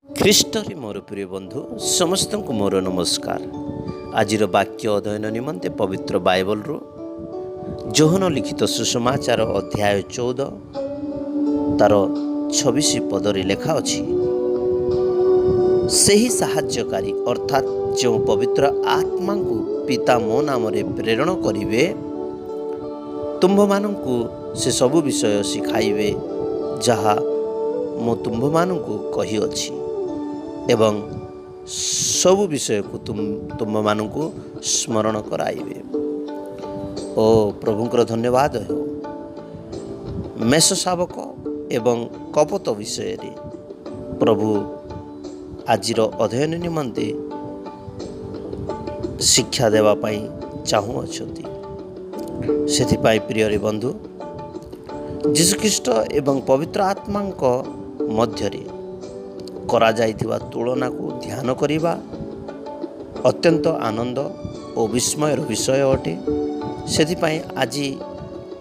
ଖ୍ରୀଷ୍ଟରେ ମୋର ପ୍ରିୟ ବନ୍ଧୁ ସମସ୍ତଙ୍କୁ ମୋର ନମସ୍କାର। ଆଜିର ବାକ୍ୟ ଅଧ୍ୟୟନ ନିମନ୍ତେ ପବିତ୍ର ବାଇବଲରୁ ଯୋହନ ଲିଖିତ ସୁସମାଚାର ଅଧ୍ୟାୟ 14 ତାର 26 ପଦରେ ଲେଖା ଅଛି, ସେହି ସାହାଯ୍ୟକାରୀ ଅର୍ଥାତ୍ ଯେଉଁ ପବିତ୍ର ଆତ୍ମାଙ୍କୁ ପିତା ମୋ ନାମରେ ପ୍ରେରଣ କରିବେ, ତୁମ୍ଭମାନଙ୍କୁ ସେ ସବୁ ବିଷୟ ଶିଖାଇବେ ଯାହା ମୁଁ ତୁମ୍ଭମାନଙ୍କୁ କହିଅଛି, ଏବଂ ସବୁ ବିଷୟକୁ ତୁମମାନଙ୍କୁ ସ୍ମରଣ କରାଇବେ। ଓ ପ୍ରଭୁଙ୍କର ଧନ୍ୟବାଦ ହେଉ। ମେଷ ଶାବକ ଏବଂ କପଟ ବିଷୟରେ ପ୍ରଭୁ ଆଜିର ଅଧ୍ୟୟନ ନିମନ୍ତେ ଶିକ୍ଷା ଦେବା ପାଇଁ ଚାହୁଁଅଛନ୍ତି। ସେଥିପାଇଁ ପ୍ରିୟରେ ବନ୍ଧୁ, ଯୀଶୁଖ୍ରୀଷ୍ଟ ଏବଂ ପବିତ୍ର ଆତ୍ମାଙ୍କ ମଧ୍ୟରେ କରାଯାଇଥିବା ତୁଳନାକୁ ଧ୍ୟାନ କରିବା ଅତ୍ୟନ୍ତ ଆନନ୍ଦ ଓ ବିସ୍ମୟର ବିଷୟ ଅଟେ। ସେଥିପାଇଁ ଆଜି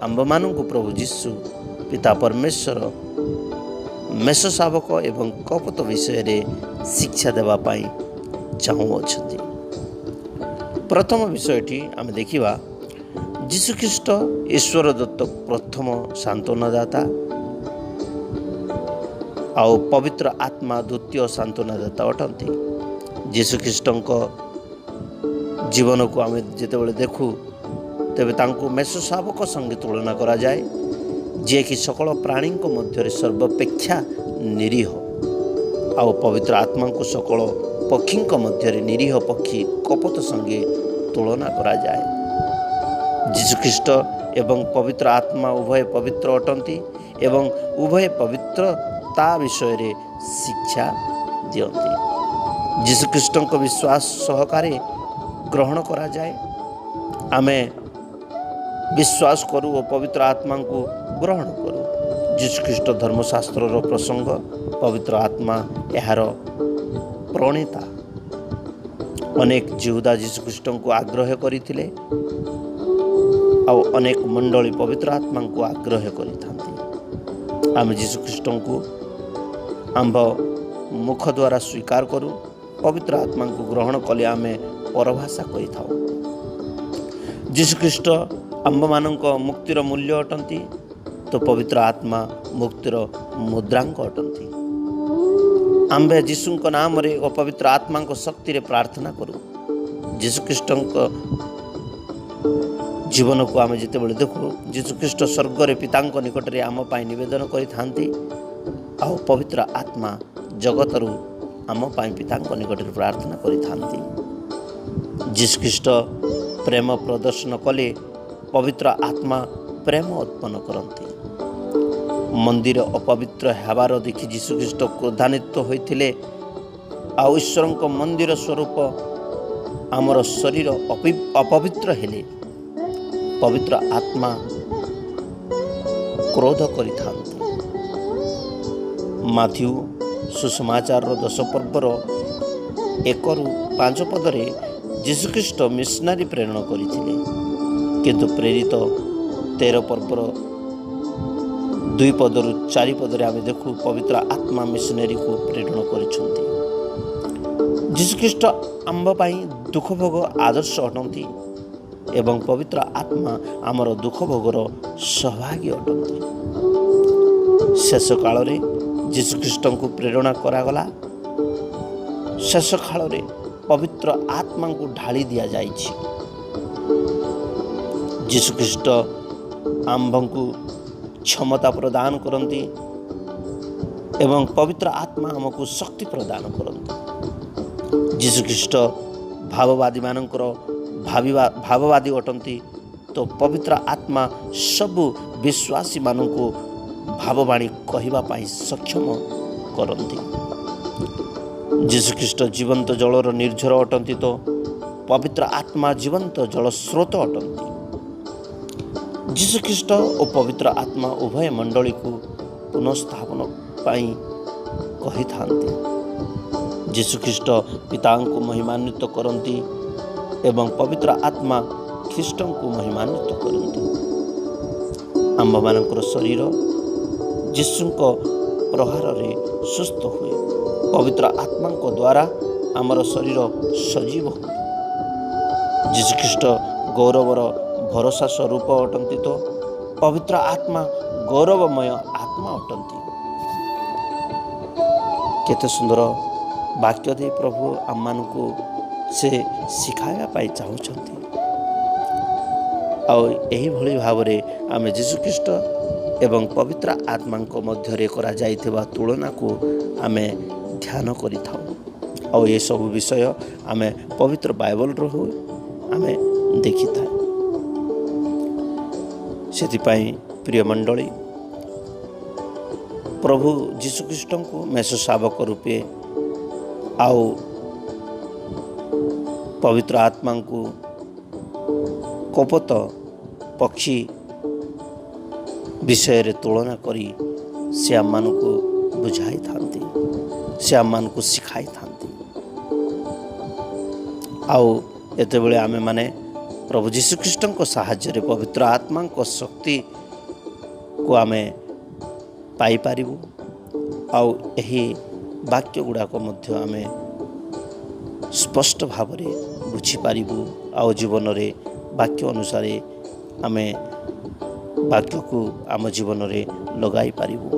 ଆମ୍ଭମାନଙ୍କୁ ପ୍ରଭୁ ଯୀଶୁ ପିତା ପରମେଶ୍ୱର ମେଷ ଶାବକ ଏବଂ କପଟ ବିଷୟରେ ଶିକ୍ଷା ଦେବା ପାଇଁ ଚାହୁଁଅଛନ୍ତି। ପ୍ରଥମ ବିଷୟଟି ଆମେ ଦେଖିବା, ଯୀଶୁଖ୍ରୀଷ୍ଟ ଈଶ୍ୱର ଦତ୍ତ ପ୍ରଥମ ସାନ୍ତ୍ୱନାଦାତା ଆଉ ପବିତ୍ର ଆତ୍ମା ଦ୍ୱିତୀୟ ସାନ୍ତ୍ୱନାଦାତା ଅଟନ୍ତି। ଯୀଶୁଖ୍ରୀଷ୍ଟଙ୍କ ଜୀବନକୁ ଆମେ ଯେତେବେଳେ ଦେଖୁ, ତେବେ ତାଙ୍କୁ ମେଷ ଶାବକ ସଙ୍ଗେ ତୁଳନା କରାଯାଏ, ଯିଏକି ସକଳ ପ୍ରାଣୀଙ୍କ ମଧ୍ୟରେ ସର୍ବପେକ୍ଷା ନିରୀହ, ଆଉ ପବିତ୍ର ଆତ୍ମାଙ୍କୁ ସକଳ ପକ୍ଷୀଙ୍କ ମଧ୍ୟରେ ନିରୀହ ପକ୍ଷୀ କପଟ ସଙ୍ଗେ ତୁଳନା କରାଯାଏ। ଯୀଶୁଖ୍ରୀଷ୍ଟ ଏବଂ ପବିତ୍ର ଆତ୍ମା ଉଭୟ ପବିତ୍ର ଅଟନ୍ତି ଏବଂ ଉଭୟ ପବିତ୍ର ତା ବିଷୟରେ ଶିକ୍ଷା ଦିଅନ୍ତି। ଯୀଶୁଖ୍ରୀଷ୍ଟଙ୍କ ବିଶ୍ୱାସ ସହକାରେ ଗ୍ରହଣ କରାଯାଏ। ଆମେ ବିଶ୍ୱାସ କରୁ ଓ ପବିତ୍ର ଆତ୍ମାଙ୍କୁ ଗ୍ରହଣ କରୁ। ଯୀଶୁଖ୍ରୀଷ୍ଟ ଧର୍ମଶାସ୍ତ୍ରର ପ୍ରସଙ୍ଗ, ପବିତ୍ର ଆତ୍ମା ଏହାର ପ୍ରଣେତା। ଅନେକ ଜିହୁଦା ଯୀଶୁଖ୍ରୀଷ୍ଟଙ୍କୁ ଆଗ୍ରହ କରିଥିଲେ ଆଉ ଅନେକ ମଣ୍ଡଳୀ ପବିତ୍ର ଆତ୍ମାଙ୍କୁ ଆଗ୍ରହ କରିଥାନ୍ତି। ଆମେ ଯୀଶୁଖ୍ରୀଷ୍ଟଙ୍କୁ ଆମ୍ଭ ମୁଖ ଦ୍ୱାରା ସ୍ୱୀକାର କରୁ, ପବିତ୍ର ଆତ୍ମାଙ୍କୁ ଗ୍ରହଣ କଲେ ଆମେ ପରଭାଷା କରିଥାଉ। ଯୀଶୁଖ୍ରୀଷ୍ଟ ଆମ୍ଭମାନଙ୍କ ମୁକ୍ତିର ମୂଲ୍ୟ ଅଟନ୍ତି, ତ ପବିତ୍ର ଆତ୍ମା ମୁକ୍ତିର ମୁଦ୍ରାଙ୍କ ଅଟନ୍ତି। ଆମ୍ଭେ ଯୀଶୁଙ୍କ ନାମରେ ଓ ପବିତ୍ର ଆତ୍ମାଙ୍କ ଶକ୍ତିରେ ପ୍ରାର୍ଥନା କରୁ। ଯୀଶୁଖ୍ରୀଷ୍ଟଙ୍କ ଜୀବନକୁ ଆମେ ଯେତେବେଳେ ଦେଖୁ, ଯୀଶୁଖ୍ରୀଷ୍ଟ ସ୍ୱର୍ଗରେ ପିତାଙ୍କ ନିକଟରେ ଆମ ପାଇଁ ନିବେଦନ କରିଥାନ୍ତି, ଆଉ ପବିତ୍ର ଆତ୍ମା ଜଗତରୁ ଆମ ପାଇଁ ପିତାଙ୍କ ନିକଟରେ ପ୍ରାର୍ଥନା କରିଥାନ୍ତି। ଯୀଶୁଖ୍ରୀଷ୍ଟ ପ୍ରେମ ପ୍ରଦର୍ଶନ କଲେ, ପବିତ୍ର ଆତ୍ମା ପ୍ରେମ ଉତ୍ପନ୍ନ କରନ୍ତି। ମନ୍ଦିର ଅପବିତ୍ର ହେବାର ଦେଖି ଯୀଶୁଖ୍ରୀଷ୍ଟ କ୍ରୋଧାନ୍ୱିତ ହୋଇଥିଲେ, ଆଉ ଈଶ୍ୱରଙ୍କ ମନ୍ଦିର ସ୍ୱରୂପ ଆମର ଶରୀର ଅପବିତ୍ର ହେଲେ ପବିତ୍ର ଆତ୍ମା କ୍ରୋଧ କରିଥାନ୍ତି। ମାଥ୍ୟୁ ସୁସମାଚାରର 10 ପର୍ବର 1-5 ପଦରେ ଯୀଶୁଖ୍ରୀଷ୍ଟ ମିଶନାରୀ ପ୍ରେରଣ କରିଥିଲେ, କିନ୍ତୁ ପ୍ରେରିତ 13 ପର୍ବର 2-4 ପଦରେ ଆମେ ଦେଖୁ ପବିତ୍ର ଆତ୍ମା ମିଶନାରୀକୁ ପ୍ରେରଣ କରିଛନ୍ତି। ଯୀଶୁଖ୍ରୀଷ୍ଟ ଆମ୍ଭ ପାଇଁ ଦୁଃଖ ଭୋଗ ଆଦର୍ଶ ଅଟନ୍ତି ଏବଂ ପବିତ୍ର ଆତ୍ମା ଆମର ଦୁଃଖ ଭୋଗର ସହଭାଗୀ ଅଟନ୍ତି। ଶେଷ କାଳରେ ଯୀଶୁଖ୍ରୀଷ୍ଟଙ୍କୁ ପ୍ରେରଣା କରାଗଲା। ଶେଷ କାଳରେ ପବିତ୍ର ଆତ୍ମାଙ୍କୁ ଢାଳି ଦିଆଯାଇଛି। ଯୀଶୁଖ୍ରୀଷ୍ଟ ଆମ୍ଭଙ୍କୁ କ୍ଷମତା ପ୍ରଦାନ କରନ୍ତି ଏବଂ ପବିତ୍ର ଆତ୍ମା ଆମକୁ ଶକ୍ତି ପ୍ରଦାନ କରନ୍ତି। ଯୀଶୁଖ୍ରୀଷ୍ଟ ଭାବବାଦୀମାନଙ୍କର ଭାବବାଦୀ ଅଟନ୍ତି, ତ ପବିତ୍ର ଆତ୍ମା ସବୁ ବିଶ୍ୱାସୀମାନଙ୍କୁ ଭାବବାଣୀ କହିବା ପାଇଁ ସକ୍ଷମ କରନ୍ତି। ଯୀଶୁଖ୍ରୀଷ୍ଟ ଜୀବନ୍ତ ଜଳର ନିର୍ଝର ଅଟନ୍ତି, ତ ପବିତ୍ର ଆତ୍ମା ଜୀବନ୍ତ ଜଳ ସ୍ରୋତ ଅଟନ୍ତି। ଯୀଶୁଖ୍ରୀଷ୍ଟ ଓ ପବିତ୍ର ଆତ୍ମା ଉଭୟ ମଣ୍ଡଳୀକୁ ପୁନଃସ୍ଥାପନ ପାଇଁ କହିଥାନ୍ତି। ଯୀଶୁଖ୍ରୀଷ୍ଟ ପିତାଙ୍କୁ ମହିମାନ୍ୱିତ କରନ୍ତି ଏବଂ ପବିତ୍ର ଆତ୍ମା ଖ୍ରୀଷ୍ଟଙ୍କୁ ମହିମାନ୍ୱିତ କରନ୍ତି। ଆମ୍ଭମାନଙ୍କର ଶରୀର ଯୀଶୁଙ୍କ ପ୍ରହାରରେ ସୁସ୍ଥ ହୁଏ ପବିତ୍ର ଆତ୍ମାଙ୍କ ଦ୍ୱାରା ଆମର ଶରୀର ସଜୀବ ହୁଏ। ଯୀଶୁଖ୍ରୀଷ୍ଟ ଗୌରବର ଭରସା ସ୍ୱରୂପ ଅଟନ୍ତି ତ ପବିତ୍ର ଆତ୍ମା ଗୌରବମୟ ଆତ୍ମା ଅଟନ୍ତି। କେତେ ସୁନ୍ଦର ବାକ୍ୟ ଦେଇ ପ୍ରଭୁ ଆମମାନଙ୍କୁ ସେ ଶିଖାଇବା ପାଇଁ ଚାହୁଁଛନ୍ତି। ଆଉ ଏହିଭଳି ଭାବରେ ଆମେ ଯୀଶୁଖ୍ରୀଷ୍ଟ ଏବଂ ପବିତ୍ର ଆତ୍ମାଙ୍କ ମଧ୍ୟରେ କରାଯାଇଥିବା ତୁଳନାକୁ ଆମେ ଧ୍ୟାନ କରିଥାଉ। ଆଉ ଏସବୁ ବିଷୟ ଆମେ ପବିତ୍ର ବାଇବଲରୁ ଆମେ ଦେଖିଥାଉ। ସେଥିପାଇଁ ପ୍ରିୟ ମଣ୍ଡଳୀ, ପ୍ରଭୁ ଯୀଶୁଖ୍ରୀଷ୍ଟଙ୍କୁ ମେଷ ଶାବକ ରୂପେ ଆଉ ପବିତ୍ର ଆତ୍ମାଙ୍କୁ କପୋତ ପକ୍ଷୀ ବିଷୟରେ ତୁଳନା କରି ସେ ଆମମାନଙ୍କୁ ବୁଝାଇଥାନ୍ତି, ସେ ଆମମାନଙ୍କୁ ଶିଖାଇଥାନ୍ତି। ଆଉ ଯେତେବେଳେ ଆମେମାନେ ପ୍ରଭୁ ଯୀଶୁଖ୍ରୀଷ୍ଟଙ୍କ ସାହାଯ୍ୟରେ ପବିତ୍ର ଆତ୍ମାଙ୍କ ଶକ୍ତିକୁ ଆମେ ପାଇପାରିବୁ। ଆଉ ଏହି ବାକ୍ୟ ଗୁଡ଼ାକ ମଧ୍ୟ ଆମେ ସ୍ପଷ୍ଟ ଭାବରେ ବୁଝିପାରିବୁ। ଆଉ ଜୀବନରେ ବାକ୍ୟ ଅନୁସାରେ ଆମେ ବାକ୍ୟକୁ ଆମ ଜୀବନରେ ଲଗାଇ ପାରିବୁ।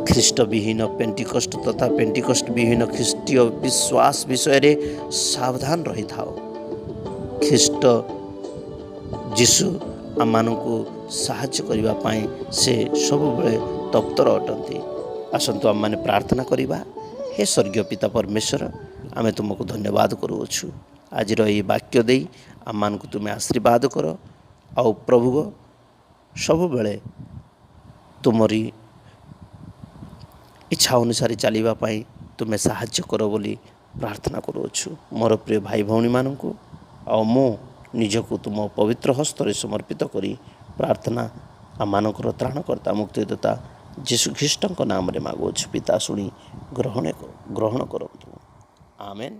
ଖ୍ରୀଷ୍ଟ ବିହୀନ ପେଣ୍ଟିକଷ୍ଟ ତଥା ପେଣ୍ଟିକଷ୍ଟ ବିହୀନ ଖ୍ରୀଷ୍ଟୀୟ ବିଶ୍ୱାସ ବିଷୟରେ ସାବଧାନ ରହିଥାଉ। ଖ୍ରୀଷ୍ଟ ଯୀଶୁ ଆମମାନଙ୍କୁ ସାହାଯ୍ୟ କରିବା ପାଇଁ ସେ ସବୁବେଳେ ତତ୍ପର ଅଟନ୍ତି। ଆସନ୍ତୁ ଆମମାନେ ପ୍ରାର୍ଥନା କରିବା। ହେ ସ୍ୱର୍ଗୀୟ ପିତା ପରମେଶ୍ୱର, ଆମେ ତୁମକୁ ଧନ୍ୟବାଦ କରୁଅଛୁ। ଆଜିର ଏହି ବାକ୍ୟ ଦେଇ ଆମମାନଙ୍କୁ ତୁମେ ଆଶୀର୍ବାଦ କର। ଆଉ ପ୍ରଭୁ ସବୁବେଳେ ତୁମରି ଇଚ୍ଛା ଅନୁସାରେ ଚାଲିବା ପାଇଁ ତୁମେ ସାହାଯ୍ୟ କର ବୋଲି ପ୍ରାର୍ଥନା କରୁଅଛୁ। ମୋର ପ୍ରିୟ ଭାଇ ଭଉଣୀମାନଙ୍କୁ ଆଉ ମୁଁ ନିଜକୁ ତୁମ ପବିତ୍ର ହସ୍ତରେ ସମର୍ପିତ କରି ପ୍ରାର୍ଥନା ଆମମାନଙ୍କର ତ୍ରାଣକର୍ତ୍ତା ମୁକ୍ତିଦାତା ଯୀଶୁଖ୍ରୀଷ୍ଟଙ୍କ ନାମରେ ମାଗୁଅଛୁ। ପିତା ଶୁଣି ଗ୍ରହଣ କରନ୍ତୁ। ଆମେନ୍।